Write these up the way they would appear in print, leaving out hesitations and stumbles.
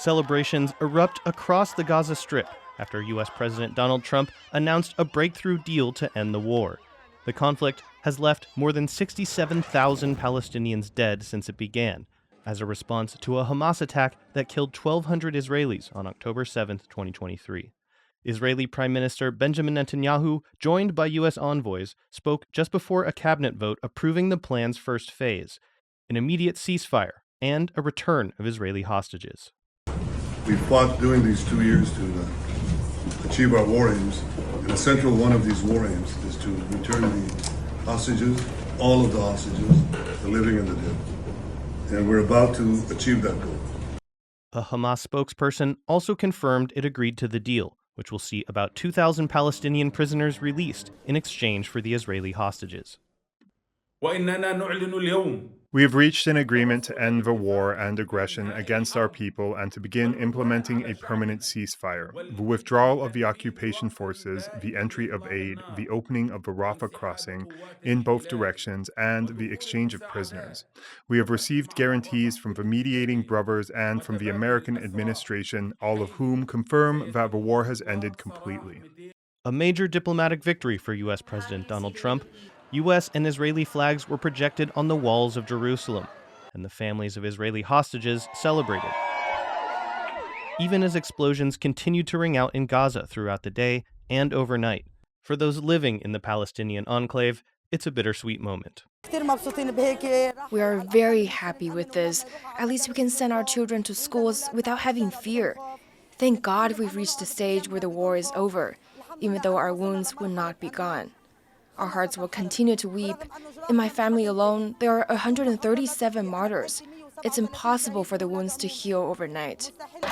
Celebrations erupt across the Gaza Strip after U.S. President Donald Trump announced a breakthrough deal to end the war. The conflict has left more than 67,000 Palestinians dead since it began, as a response to a Hamas attack that killed 1,200 Israelis on October 7, 2023. Israeli Prime Minister Benjamin Netanyahu, joined by U.S. envoys, spoke just before a cabinet vote approving the plan's first phase, an immediate ceasefire and a return of Israeli hostages. We fought during these 2 years to achieve our war aims, and a central one of these war aims is to return the hostages, all of the hostages, the living and the dead. And we're about to achieve that goal. A Hamas spokesperson also confirmed it agreed to the deal, which will see about 2,000 Palestinian prisoners released in exchange for the Israeli hostages. We have reached an agreement to end the war and aggression against our people and to begin implementing a permanent ceasefire, the withdrawal of the occupation forces, the entry of aid, the opening of the Rafah crossing in both directions, and the exchange of prisoners. We have received guarantees from the mediating brothers and from the American administration, all of whom confirm that the war has ended completely. A major diplomatic victory for U.S. President Donald Trump. U.S. and Israeli flags were projected on the walls of Jerusalem, and the families of Israeli hostages celebrated. Even as explosions continued to ring out in Gaza throughout the day and overnight. For those living in the Palestinian enclave, it's a bittersweet moment. We are very happy with this. At least we can send our children to schools without having fear. Thank God we've reached the stage where the war is over, even though our wounds will not be gone. Our hearts will continue to weep. In my family alone, there are 137 martyrs. It's impossible for the wounds to heal overnight. The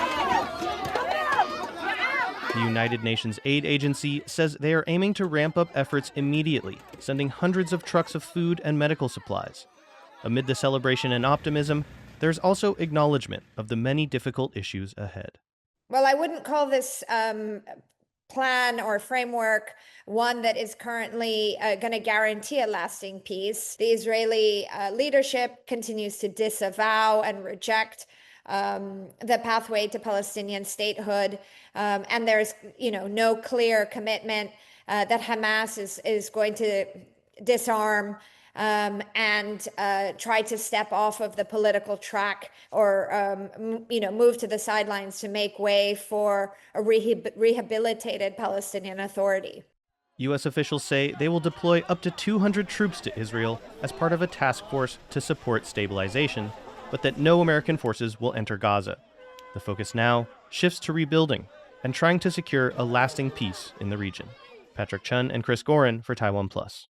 United Nations Aid Agency says they are aiming to ramp up efforts immediately, sending hundreds of trucks of food and medical supplies. Amid the celebration and optimism, there's also acknowledgement of the many difficult issues ahead. Well, I wouldn't call this plan or framework one that is currently going to guarantee a lasting peace. The Israeli leadership continues to disavow and reject the pathway to Palestinian statehood, and there's no clear commitment that Hamas is going to disarm and try to step off of the political track or move to the sidelines to make way for a rehabilitated Palestinian Authority. U.S. officials say they will deploy up to 200 troops to Israel as part of a task force to support stabilization, but that no American forces will enter Gaza. The focus now shifts to rebuilding and trying to secure a lasting peace in the region. Patrick Chen and Chris Gorin for TaiwanPlus.